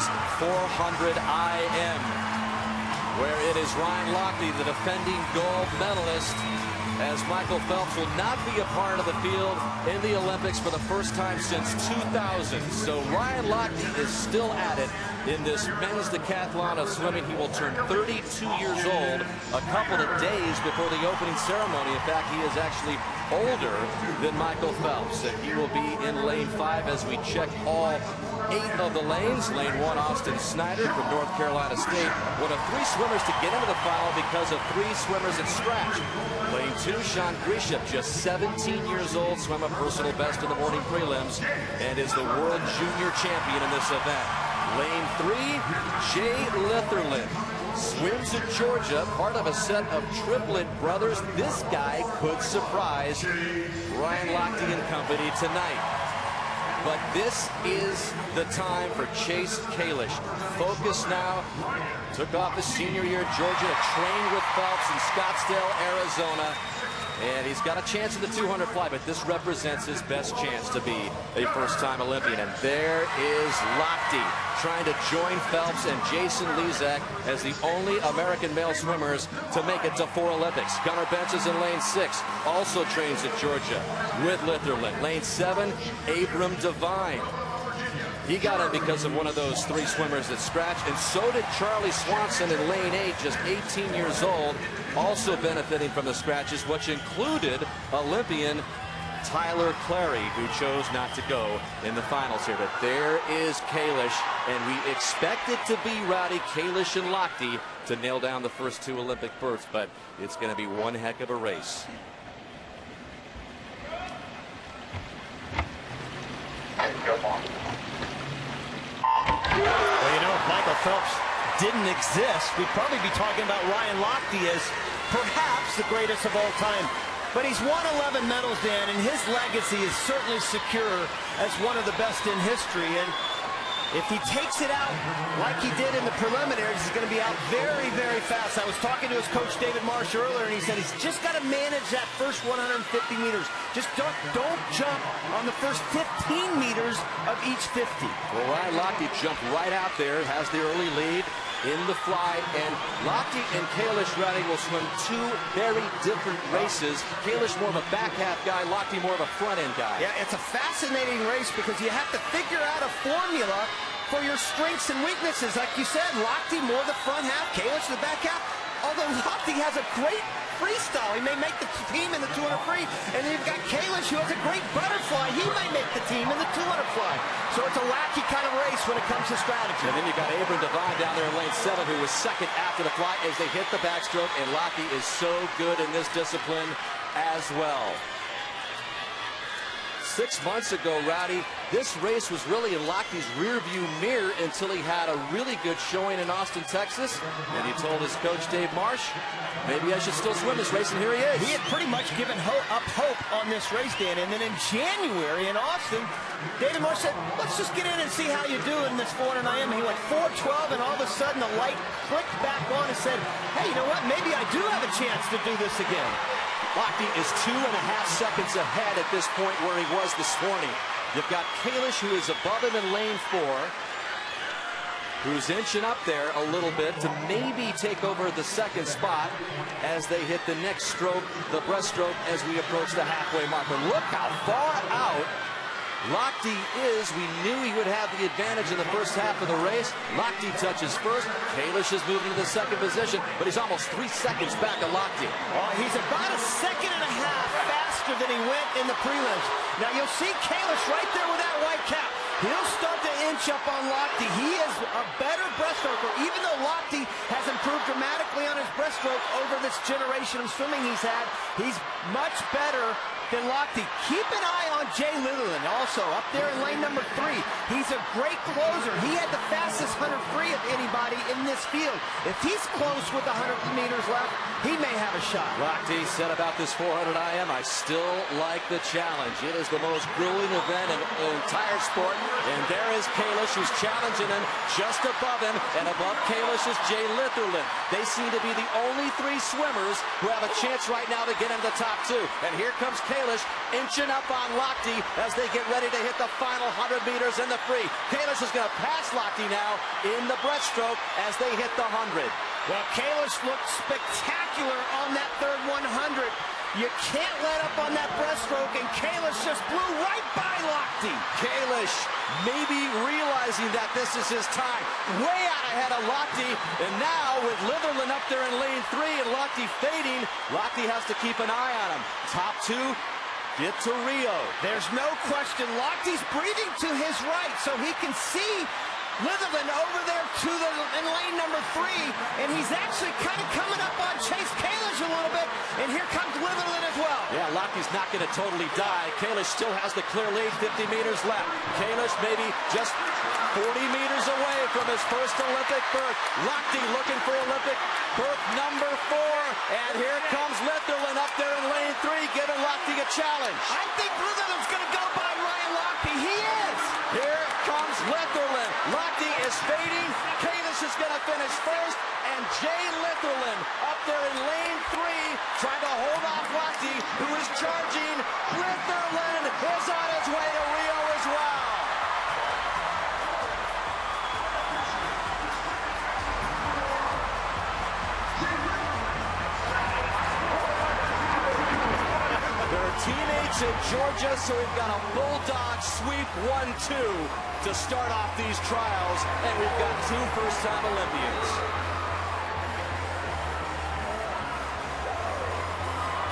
men's 400 IM, where it is Ryan Lochte, the defending gold medalist, as Michael Phelps will not be a part of the field in the Olympics for the first time since 2000. So Ryan Lochte is still at it in this men's decathlon of swimming. He will turn 32 years old a couple of days before the opening ceremony. In fact, he is actually older than Michael Phelps, and he will be in lane 5 as we check all 8 of the lanes. Lane 1, Austin Snyder from North Carolina State, one of 3 swimmers to get into the final because of 3 swimmers at scratch. Lane 2, Sean Grisham, just 17 years old, swam a personal best in the morning prelims and is the world junior champion in this event. Lane 3, Jay Litherland, swims at Georgia, part of a set of triplet brothers. This guy could surprise Ryan Lochte and company tonight. But this is the time for Chase Kalish. Focus now. Took off his senior year at Georgia to train with Phelps in Scottsdale, Arizona. And he's got a chance at the 200 fly, but this represents his best chance to be a first-time Olympian. And there is Lochte trying to join Phelps and Jason Lezak as the only American male swimmers to make it to 4 Olympics. Gunnar Bench is in lane 6, also trains at Georgia with Litherland. Lane 7, Abram Devine. He got in because of one of those 3 swimmers that scratched, and so did Charlie Swanson in lane 8, just 18 years old, also benefiting from the scratches, which included Olympian Tyler Clary, who chose not to go in the finals here. But there is Kalish, and we expect it to be Rowdy, Kalish, and Lochte to nail down the first 2 Olympic berths, but it's going to be one heck of a race. Well, you know, if Michael Phelps didn't exist, we'd probably be talking about Ryan Lochte as perhaps the greatest of all time. But he's won 11 medals, Dan, and his legacy is certainly secure as one of the best in history. And if he takes it out like he did in the preliminaries, he's going to be out very, very fast. I was talking to his coach, David Marsh, earlier, and he said he's just got to manage that first 150 meters. Just don't jump on the first 15 meters of each 50. Well, Ryan Lochte jumped right out there, has the early lead in the fly, and Lochte and Kalish Rowdy will swim 2 very different races. Kalish more of a back half guy, Lochte more of a front end guy. Yeah, it's a fascinating race because you have to figure out a formula for your strengths and weaknesses. Like you said, Lochte more the front half, Kalish the back half. Although Lochte has a great freestyle, he may make the team in the 200 free, and then you've got Kalish who has a great butterfly. He may make the team in the 200 fly. So it's a wacky kind of race when it comes to strategy. And then you've got Abram Devine down there in lane 7, who was second after the fly as they hit the backstroke, and Lochte is so good in this discipline as well. 6 months ago, Rowdy, this race was really in Lochte's rearview mirror until he had a really good showing in Austin, Texas. And he told his coach, Dave Marsh, maybe I should still swim this race, and here he is. He had pretty much given up hope on this race, Dan. And then in January in Austin, David Marsh said, let's just get in and see how you do in this 400 IM. He went 4:12, and all of a sudden the light clicked back on and said, hey, you know what? Maybe I do have a chance to do this again. Lochte is 2.5 seconds ahead at this point where he was this morning. You've got Kalish, who is above him in lane 4, who's inching up there a little bit to maybe take over the 2nd spot as they hit the next stroke, the breaststroke, as we approach the halfway mark. But look how far out Lochte is. We knew he would have the advantage in the first half of the race. Lochte touches first. Kalish is moving to the 2nd position, but he's almost 3 seconds back of Lochte. He's about a 1.5 seconds faster than he went in the prelims. Now you'll see Kalish right there with that white cap. He'll start to inch up on Lochte. He is a better breaststroker, even though Lochte has improved dramatically on his breaststroke over this generation of swimming he's had. He's much better than Lochte. Keep an eye on Jay Litherland, also up there in lane number 3. He's a great closer. He had the fastest 100 free of anybody in this field. If he's close with 100 meters left, he may have a shot. Lochte said about this 400 IM, I still like the challenge. It is the most grueling event in the entire sport. And there is Kalish, who's challenging him just above him. And above Kalish is Jay Litherland. They seem to be the only 3 swimmers who have a chance right now to get into the top 2. And here comes Kalish. Kalish inching up on Lochte as they get ready to hit the final 100 meters in the free. Kalish is going to pass Lochte now in the breaststroke as they hit the 100. Well, Kalish looked spectacular on that third 100. You can't let up on that breaststroke, and Kalish just blew right by Lochte. Kalish maybe realizing that this is his time. Way out ahead of Lochte, and now with Litherland up there in lane 3 and Lochte fading, Lochte has to keep an eye on him. Top two get to Rio. There's no question. Lochte's breathing to his right, so he can see Litherland over there in lane number 3, and he's actually kind of coming up on Chase Kalish a little bit, and here comes Litherland as well. Yeah, Lochte's not going to totally die. Kalish still has the clear lead, 50 meters left. Kalish maybe just 40 meters away from his first Olympic berth. Lochte looking for Olympic berth number 4, and here comes Litherland up there in lane 3, giving Lochte a challenge. I think Litherland's going to go by Ryan Lochte. He is. Here comes Litherland. Lochte is fading. Kalish is going to finish first, and Jay Litherland up there in lane 3 trying to hold off Lochte, who is charging. Litherland is on his way to Rio as well. They're teammates in Georgia, so we've got a Bulldog sweep 1-2 to start off these trials, and we've got 2 first-time Olympians.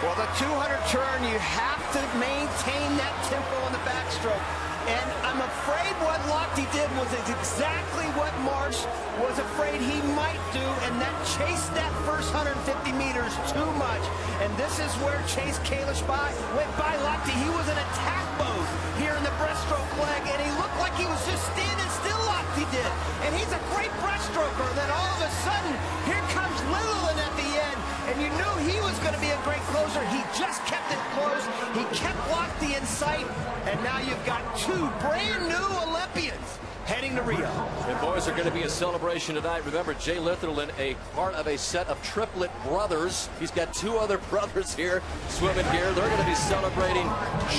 Well, the 200 turn, you have to maintain that tempo in the backstroke. And I'm afraid what Lochte did was exactly what Marsh was afraid he might do, and that chased that first 150 meters too much. And this is where Chase Kalish went by Lochte. He was in attack mode here in the breaststroke leg, and he looked like he was just standing still, Lochte did. And he's a great breaststroker. Then all of a sudden, here comes Litherland at the end, and you knew he was going to be a great closer. He just kept it close. He kept Lochte in sight, and now you've got 2 brand new Olympians heading to Rio. And boys, are going to be a celebration tonight. Remember, Jay Litherland, a part of a set of triplet brothers. He's got 2 other brothers here swimming here. They're going to be celebrating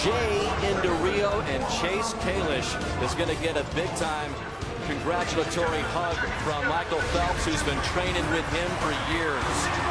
Jay into Rio, and Chase Kalish is going to get a big-time congratulatory hug from Michael Phelps, who's been training with him for years.